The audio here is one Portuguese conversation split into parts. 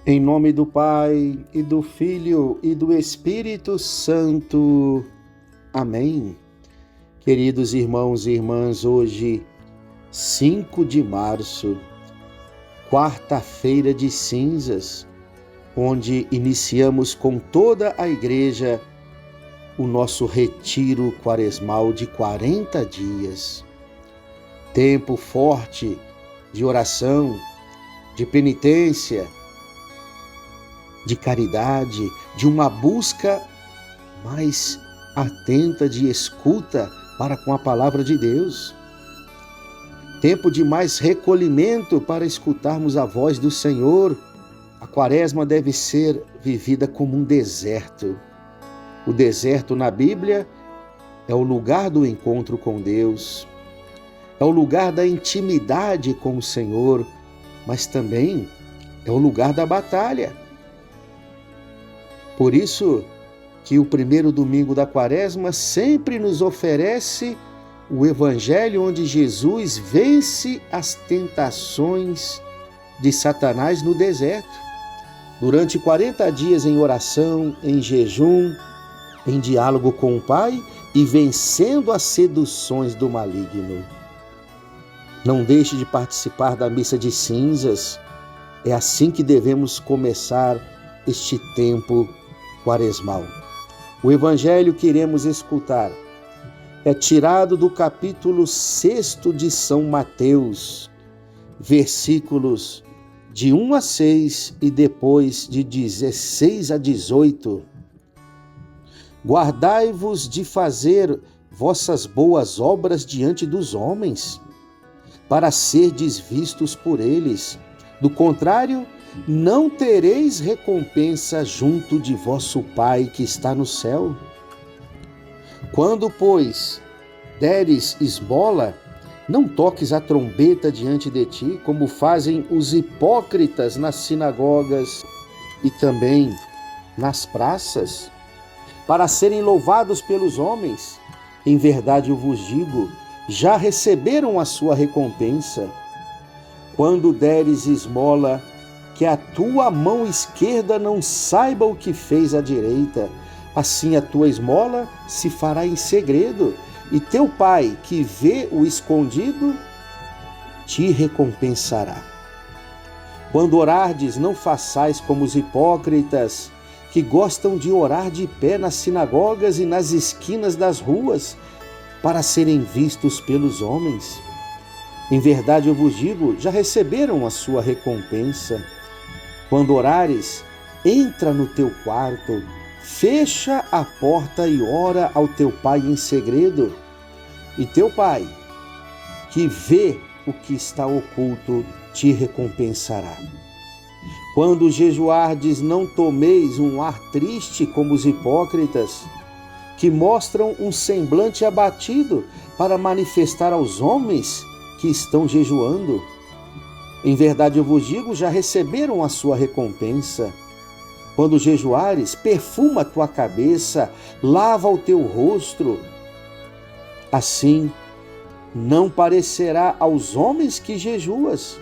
Em nome do Pai, e do Filho, e do Espírito Santo. Amém. Queridos irmãos e irmãs, hoje, 5 de março, quarta-feira de cinzas, onde iniciamos com toda a igreja o nosso retiro quaresmal de 40 dias. Tempo forte de oração, de penitência, de caridade, de uma busca mais atenta de escuta para com a palavra de Deus. Tempo de mais recolhimento para escutarmos a voz do Senhor. A quaresma deve ser vivida como um deserto. O deserto na Bíblia é o lugar do encontro com Deus, é o lugar da intimidade com o Senhor, mas também é o lugar da batalha. Por isso que o primeiro domingo da quaresma sempre nos oferece o evangelho onde Jesus vence as tentações de Satanás no deserto. Durante 40 dias em oração, em jejum, em diálogo com o Pai e vencendo as seduções do maligno. Não deixe de participar da missa de cinzas. É assim que devemos começar este tempo quaresmal. O evangelho que iremos escutar é tirado do capítulo 6 de São Mateus, versículos de 1 a 6 e depois de 16 a 18. Guardai-vos de fazer vossas boas obras diante dos homens, para serdes vistos por eles. Do contrário, não tereis recompensa junto de vosso Pai que está no céu. Quando, pois, deres esmola, não toques a trombeta diante de ti, como fazem os hipócritas nas sinagogas e também nas praças, para serem louvados pelos homens. Em verdade eu vos digo, já receberam a sua recompensa. Quando deres esmola, que a tua mão esquerda não saiba o que fez a direita, assim a tua esmola se fará em segredo, e teu Pai, que vê o escondido, te recompensará. Quando orardes, não façais como os hipócritas, que gostam de orar de pé nas sinagogas e nas esquinas das ruas, para serem vistos pelos homens. Em verdade eu vos digo, já receberam a sua recompensa. Quando orares, entra no teu quarto, fecha a porta e ora ao teu Pai em segredo. E teu Pai, que vê o que está oculto, te recompensará. Quando jejuardes, não tomeis um ar triste como os hipócritas, que mostram um semblante abatido para manifestar aos homens que estão jejuando. Em verdade eu vos digo, já receberam a sua recompensa. Quando jejuares, perfuma a tua cabeça, lava o teu rosto. Assim, não parecerá aos homens que jejuas,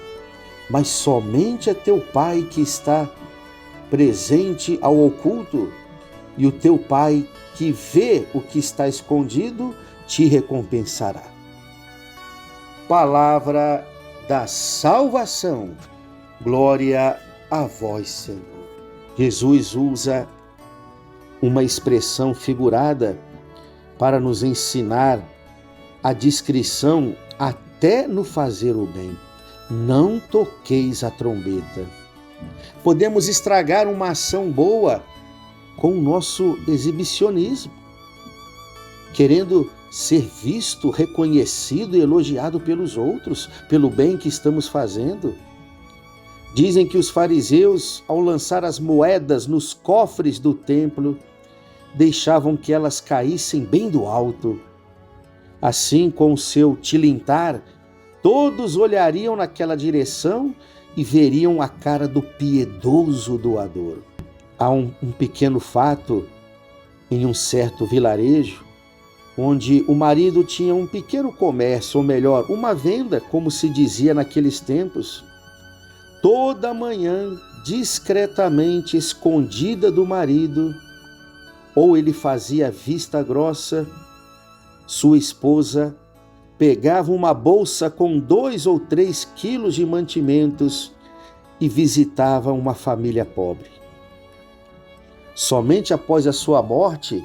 mas somente a teu Pai que está presente ao oculto, e o teu Pai que vê o que está escondido, te recompensará. Palavra da salvação. Glória a vós, Senhor. Jesus usa uma expressão figurada para nos ensinar a discrição até no fazer o bem. Não toqueis a trombeta. Podemos estragar uma ação boa com o nosso exibicionismo, querendo ser visto, reconhecido e elogiado pelos outros, pelo bem que estamos fazendo. Dizem que os fariseus, ao lançar as moedas nos cofres do templo, deixavam que elas caíssem bem do alto. Assim, com o seu tilintar, todos olhariam naquela direção e veriam a cara do piedoso doador. Há um pequeno fato em um certo vilarejo, onde o marido tinha um pequeno comércio, ou melhor, uma venda, como se dizia naqueles tempos. toda manhã, discretamente escondida do marido, ou ele fazia vista grossa, sua esposa pegava uma bolsa com 2 ou 3 quilos de mantimentos e visitava uma família pobre. Somente após a sua morte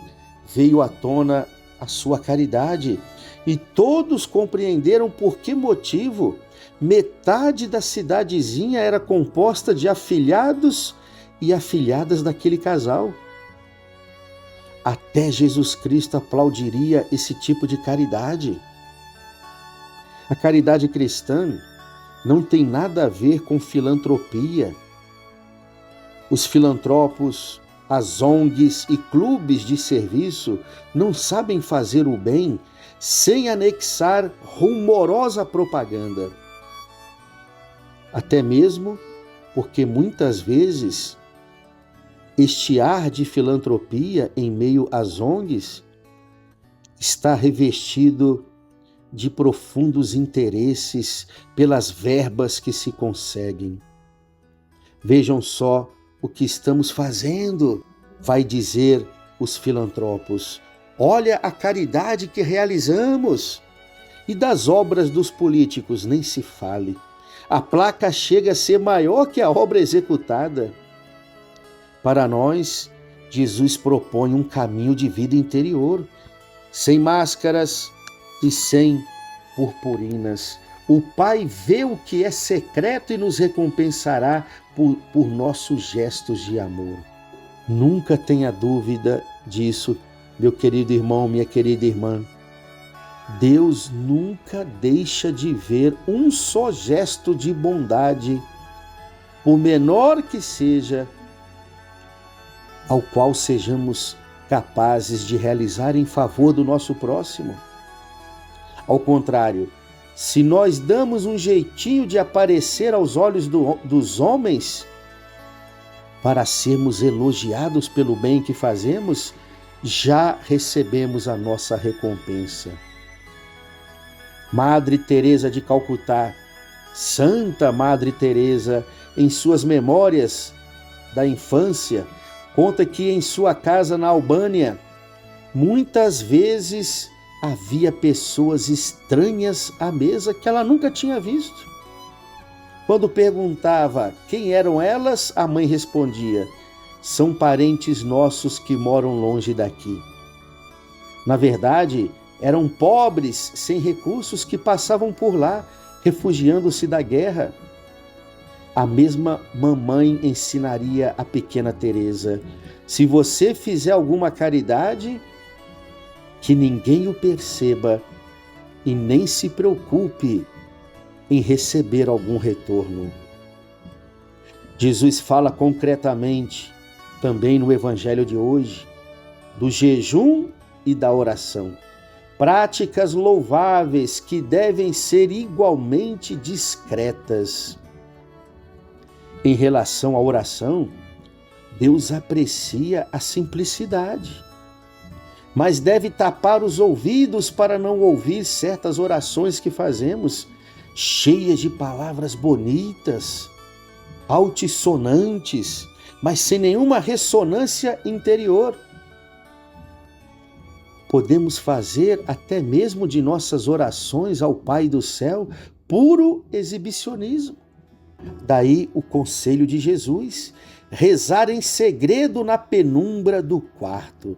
veio à tona a sua caridade e todos compreenderam por que motivo metade da cidadezinha era composta de afilhados e afilhadas daquele casal. Até Jesus Cristo aplaudiria esse tipo de caridade. A caridade cristã não tem nada a ver com filantropia. Os filantropos, as ONGs e clubes de serviço não sabem fazer o bem sem anexar rumorosa propaganda. Até mesmo porque muitas vezes este ar de filantropia em meio às ONGs está revestido de profundos interesses pelas verbas que se conseguem. Vejam só o que estamos fazendo, vai dizer os filantropos. Olha a caridade que realizamos. E das obras dos políticos nem se fale. A placa chega a ser maior que a obra executada. Para nós, Jesus propõe um caminho de vida interior, sem máscaras e sem purpurinas. O Pai vê o que é secreto e nos recompensará por nossos gestos de amor. Nunca tenha dúvida disso, meu querido irmão, minha querida irmã. Deus nunca deixa de ver um só gesto de bondade, por menor que seja, ao qual sejamos capazes de realizar em favor do nosso próximo. Ao contrário, se nós damos um jeitinho de aparecer aos olhos dos homens para sermos elogiados pelo bem que fazemos, já recebemos a nossa recompensa. Madre Teresa de Calcutá, Santa Madre Teresa, em suas memórias da infância, conta que em sua casa na Albânia, muitas vezes havia pessoas estranhas à mesa que ela nunca tinha visto. Quando perguntava quem eram elas, a mãe respondia: são parentes nossos que moram longe daqui. Na verdade, eram pobres, sem recursos, que passavam por lá, refugiando-se da guerra. A mesma mamãe ensinaria a pequena Teresa: se você fizer alguma caridade, que ninguém o perceba e nem se preocupe em receber algum retorno. Jesus fala concretamente, também no Evangelho de hoje, do jejum e da oração. Práticas louváveis que devem ser igualmente discretas. Em relação à oração, Deus aprecia a simplicidade, mas deve tapar os ouvidos para não ouvir certas orações que fazemos, cheias de palavras bonitas, altissonantes, mas sem nenhuma ressonância interior. Podemos fazer até mesmo de nossas orações ao Pai do céu puro exibicionismo. Daí o conselho de Jesus: rezar em segredo na penumbra do quarto,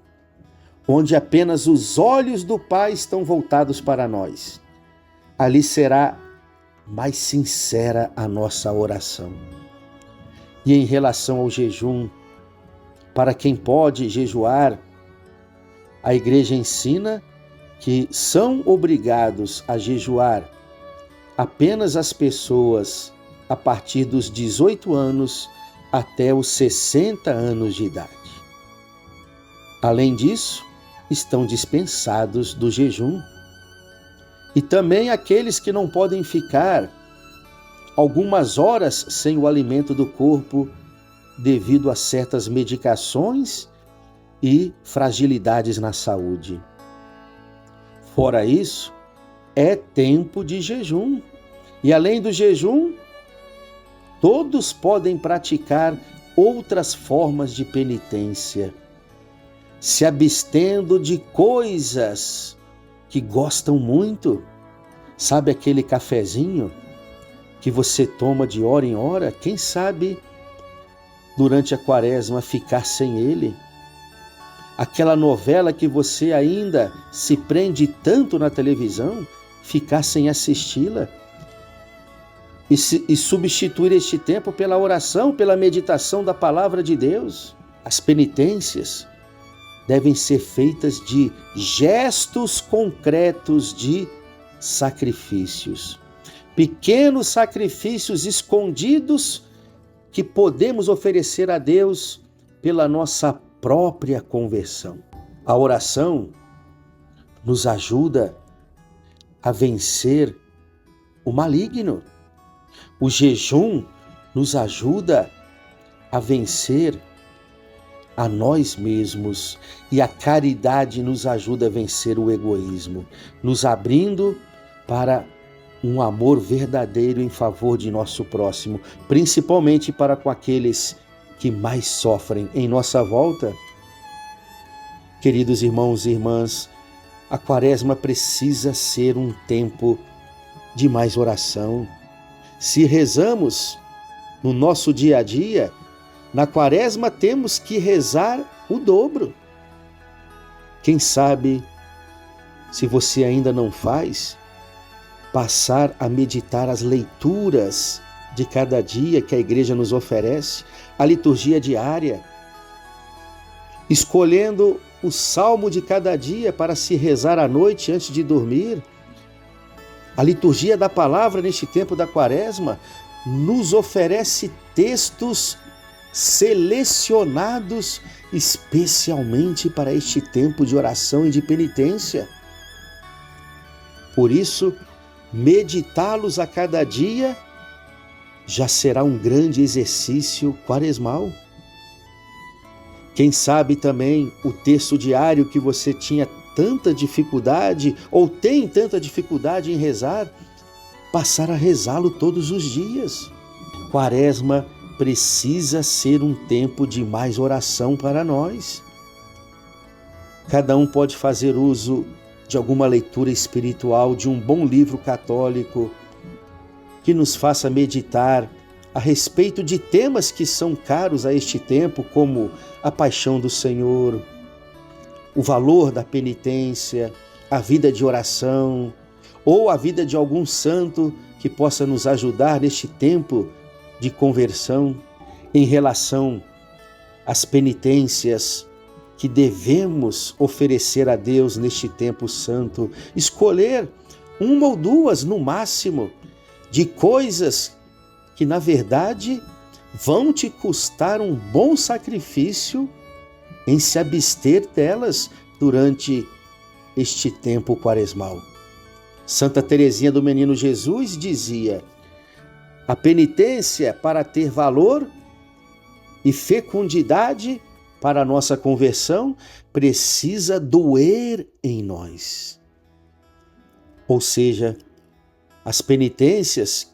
onde apenas os olhos do Pai estão voltados para nós. Ali será mais sincera a nossa oração. E em relação ao jejum, para quem pode jejuar, a Igreja ensina que são obrigados a jejuar apenas as pessoas a partir dos 18 anos até os 60 anos de idade. Além disso, estão dispensados do jejum. E também aqueles que não podem ficar algumas horas sem o alimento do corpo devido a certas medicações e fragilidades na saúde. Fora isso, é tempo de jejum. E além do jejum, todos podem praticar outras formas de penitência, se abstendo de coisas que gostam muito. Sabe aquele cafezinho que você toma de hora em hora? Quem sabe durante a quaresma ficar sem ele? Aquela novela que você ainda se prende tanto na televisão, ficar sem assisti-la e substituir este tempo pela oração, pela meditação da palavra de Deus. As penitências devem ser feitas de gestos concretos de sacrifícios, pequenos sacrifícios escondidos que podemos oferecer a Deus pela nossa própria conversão. A oração nos ajuda a vencer o maligno. O jejum nos ajuda a vencer a nós mesmos, e a caridade nos ajuda a vencer o egoísmo, nos abrindo para um amor verdadeiro em favor de nosso próximo, principalmente para com aqueles que mais sofrem em nossa volta. Queridos irmãos e irmãs, a quaresma precisa ser um tempo de mais oração. Se rezamos no nosso dia a dia, na quaresma temos que rezar o dobro. Quem sabe, se você ainda não faz, passar a meditar as leituras de cada dia que a igreja nos oferece, a liturgia diária, escolhendo o salmo de cada dia para se rezar à noite antes de dormir. A liturgia da palavra neste tempo da quaresma nos oferece textos selecionados especialmente para este tempo de oração e de penitência. Por isso, meditá-los a cada dia já será um grande exercício quaresmal. Quem sabe também o texto diário que você tinha tanta dificuldade ou tem tanta dificuldade em rezar, passar a rezá-lo todos os dias. Quaresma precisa ser um tempo de mais oração para nós. Cada um pode fazer uso de alguma leitura espiritual, de um bom livro católico que nos faça meditar a respeito de temas que são caros a este tempo, como a paixão do Senhor, o valor da penitência, a vida de oração, ou a vida de algum santo que possa nos ajudar neste tempo de conversão em relação às penitências que devemos oferecer a Deus neste tempo santo. Escolher uma ou duas, no máximo, de coisas que, na verdade, vão te custar um bom sacrifício em se abster delas durante este tempo quaresmal. Santa Teresinha do Menino Jesus dizia: a penitência, para ter valor e fecundidade para a nossa conversão, precisa doer em nós. Ou seja, as penitências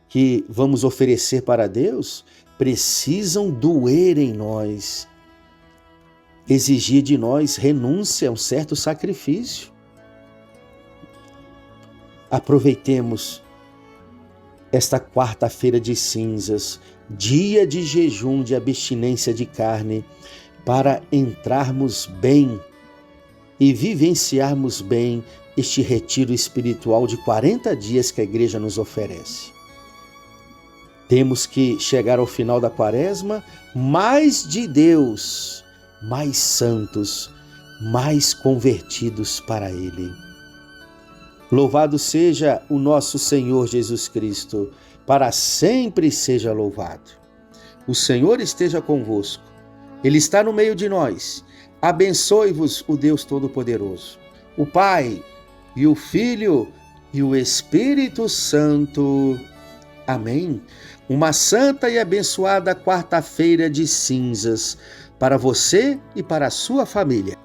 que vamos oferecer para Deus precisam doer em nós, exigir de nós renúncia a um certo sacrifício. Aproveitemos esta quarta-feira de cinzas, dia de jejum, de abstinência de carne, para entrarmos bem e vivenciarmos bem este retiro espiritual de 40 dias que a igreja nos oferece. Temos que chegar ao final da quaresma mais de Deus, mais santos, mais convertidos para Ele. Louvado seja o nosso Senhor Jesus Cristo, para sempre seja louvado. O Senhor esteja convosco, Ele está no meio de nós. Abençoe-vos o Deus Todo-Poderoso, o Pai e o Filho e o Espírito Santo. Amém. Uma santa e abençoada quarta-feira de cinzas para você e para a sua família.